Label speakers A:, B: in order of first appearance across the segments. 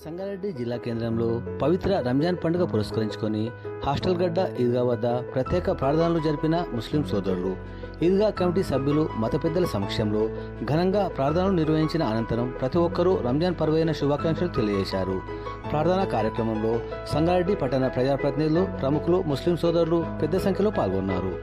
A: సంగారెడ్డి జిల్లా కేంద్రంలో పవిత్ర రంజాన్ పండుగ పురస్కరించుకొని హాస్టల్ గడ్డ ఈద్గా వద్ద ప్రత్యేక ప్రార్థనలు జరిపిన ముస్లిం సోదరులు. ఈద్గా కమిటీ సభ్యులు, మత పెద్దల సమక్షంలో ఘనంగా ప్రార్థనలు నిర్వహించిన అనంతరం ప్రతి ఒక్కరూ రంజాన్ పర్వైన శుభాకాంక్షలు తెలియజేశారు. ప్రార్థనా కార్యక్రమంలో సంగారెడ్డి పట్టణ ప్రజాప్రతినిధులు, ప్రముఖులు, ముస్లిం సోదరులు పెద్ద సంఖ్యలో పాల్గొన్నారు.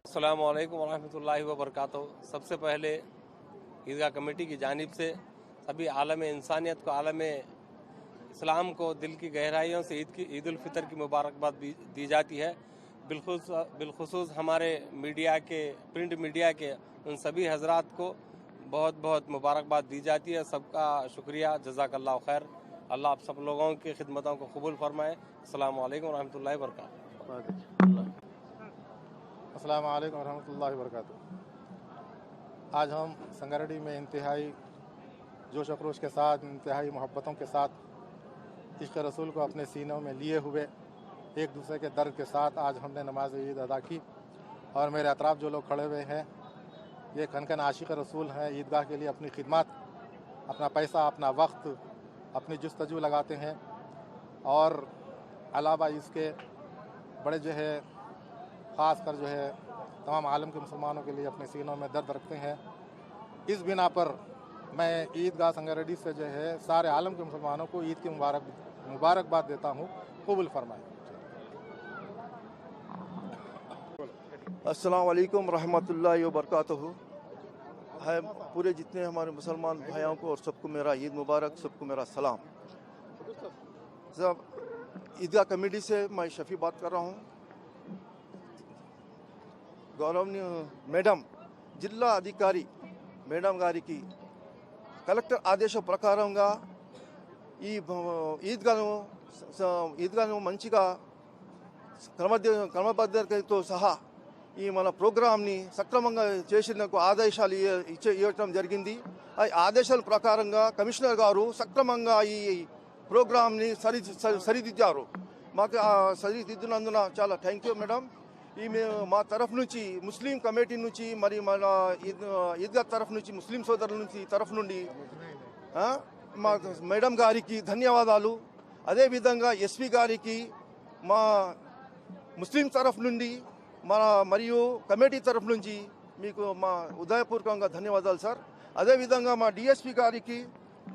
B: अस्सलामुअलैकुम वरहमतुल्लाहि वबरकातुहू। सबसे पहले ईदगाह कमेटी की जानिब से सभी आलम इंसानियत को, आलम इस्लाम को दिल की गहराइयों से ईद उल फितर की मुबारकबाद दी जाती है। बिलखुसूस हमारे मीडिया के, प्रिंट मीडिया के उन सभी हजरात को बहुत बहुत मुबारकबाद दी जाती है। सबका शुक्रिया, जज़ाकल्लाह खैर। अल्लाह आप सब लोगों की खिदमतों को कबूल फरमाए। अस्सलामु अलैकुम वरहमतुल्लाहि वबरकातुहू।
C: अस्सलामु अलैकुम वरहमतुल्लाहि वबरकातुहू। आज हम संगारेड्डी में इंतहाई जोश अखरोश के साथ, इंतहाई मोहब्बतों के साथ इश्क़ रसूल को अपने सीनों में लिए हुए एक दूसरे के दर्द के साथ आज हमने नमाज ईद अदा की। और मेरे अतराफ़ जो लोग खड़े हुए हैं ये खनखन आशिक़ रसूल हैं। ईदगाह के लिए अपनी खिदमत, अपना पैसा, अपना वक्त, अपनी जुस्तजू लगाते हैं और अलावा इसके बड़े जो है ख़ास कर जो है तमाम आलम के मुसलमानों के लिए अपने सीनों में दर्द रखते हैं। इस बिना पर मैं ईदगाह संगारेड्डी से जो है सारे आलम के मुसलमानों को ईद की मुबारकबाद देता हूँ। कबूल फरमाएं।
D: अस्सलाम वालेकुम रहमतुल्लाहि व बरकातहू। है पूरे जितने हमारे मुसलमान भाइयों को और सबको मेरा ईद मुबारक, सबको मेरा सलाम। सब ईदगाह कमेटी से मैं शफी बात कर रहा हूँ। गौरवनीय మేడం జిల్లా అధికారి మేడం గారికి కలెక్టర్ ఆదేశం ప్రకారంగా ఈ ఈద్గాను మంచిగా క్రమబద్ధతతో సహా ఈ మన ప్రోగ్రామ్ని సక్రమంగా చేసేందుకు ఆదేశాలు ఇవ్వటం జరిగింది. ఆ ఆదేశాల ప్రకారంగా కమిషనర్ గారు సక్రమంగా ఈ ప్రోగ్రామ్ని సరిదిద్దారు. మాకు సరిదిద్దినందున చాలా థ్యాంక్ యూ మేడం. మా తరఫు నుంచి ముస్లిం కమిటీ నుంచి మరి మన ఈద్గా తరఫు నుంచి ముస్లిం సోదరుల నుంచి తరఫు నుండి మా మేడం గారికి ధన్యవాదాలు. అదేవిధంగా ఎస్పీ గారికి మా ముస్లిం తరఫు నుండి మరియు కమిటీ తరఫు నుంచి మీకు మా ఉదయపూర్వకంగా ధన్యవాదాలు సార్. అదేవిధంగా మా డిఎస్పీ గారికి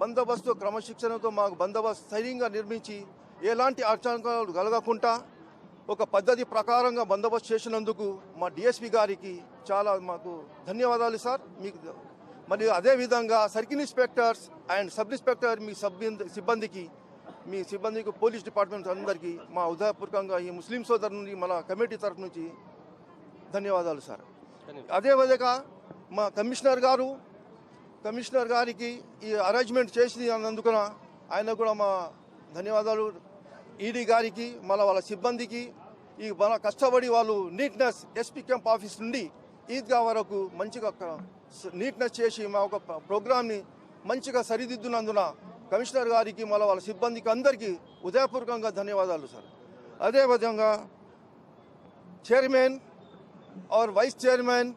D: బందోబస్తు క్రమశిక్షణతో మాకు బందోబస్తు స్థైర్యంగా నిర్మించి ఎలాంటి ఆటంకాలు కలగకుండా ఒక పద్ధతి ప్రకారంగా బందోబస్తు చేసినందుకు మా డిఎస్పీ గారికి చాలా మాకు ధన్యవాదాలు సార్. మీకు మరియు అదేవిధంగా circle inspectors and sub inspector మీ సిబ్బందికి పోలీస్ డిపార్ట్మెంట్ అందరికీ మా ఉదయపూర్వకంగా ఈ ముస్లిం సోదరు నుండి మన కమిటీ తరఫు నుంచి ధన్యవాదాలు సార్. అదేవిధంగా మా కమిషనర్ గారికి ఈ అరేంజ్మెంట్ చేసినందుకు ఆయన కూడా మా ధన్యవాదాలు. ఈడీ గారికి వాళ్ళ సిబ్బందికి ఈ మన కష్టపడి వాళ్ళు నీట్నెస్ ఎస్పీ క్యాంప్ ఆఫీస్ నుండి ఈద్గా వరకు మంచిగా నీట్నెస్ చేసి మా ఒక ప్రోగ్రామ్ని మంచిగా సరిదిద్దునందున కమిషనర్ గారికి వాళ్ళ సిబ్బందికి అందరికీ ఉదయపూర్వకంగా ధన్యవాదాలు సార్. అదేవిధంగా చైర్మన్ और వైస్ చైర్మన్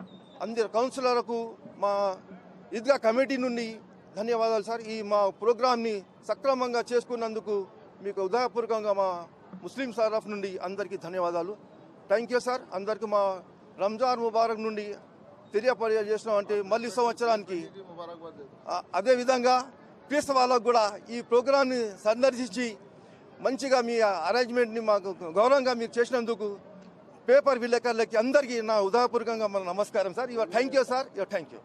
D: అందరు కౌన్సిలర్లకు మా ఈద్గా కమిటీ నుండి ధన్యవాదాలు సార్. ఈ మా ప్రోగ్రామ్ని సక్రమంగా చేసుకున్నందుకు మీకు ఉదయపూర్వకంగా మా ముస్లిం తరఫు నుండి అందరికీ ధన్యవాదాలు. Thank you sir. అందరికీ మా రంజాన్ ముబారక్ నుండి తెలియపరిచేసినాం అంటే మళ్ళీ సంవత్సరానికి. అదేవిధంగా క్రీస్తు వాళ్ళకు కూడా ఈ ప్రోగ్రామ్ని సందర్శించి మంచిగా మీ అరేంజ్మెంట్ని మాకు గౌరవంగా మీరు చేసినందుకు పేపర్ విలేకరులకి అందరికీ నా ఉదయపూర్వకంగా మన నమస్కారం sir. Thank you sir. Thank you.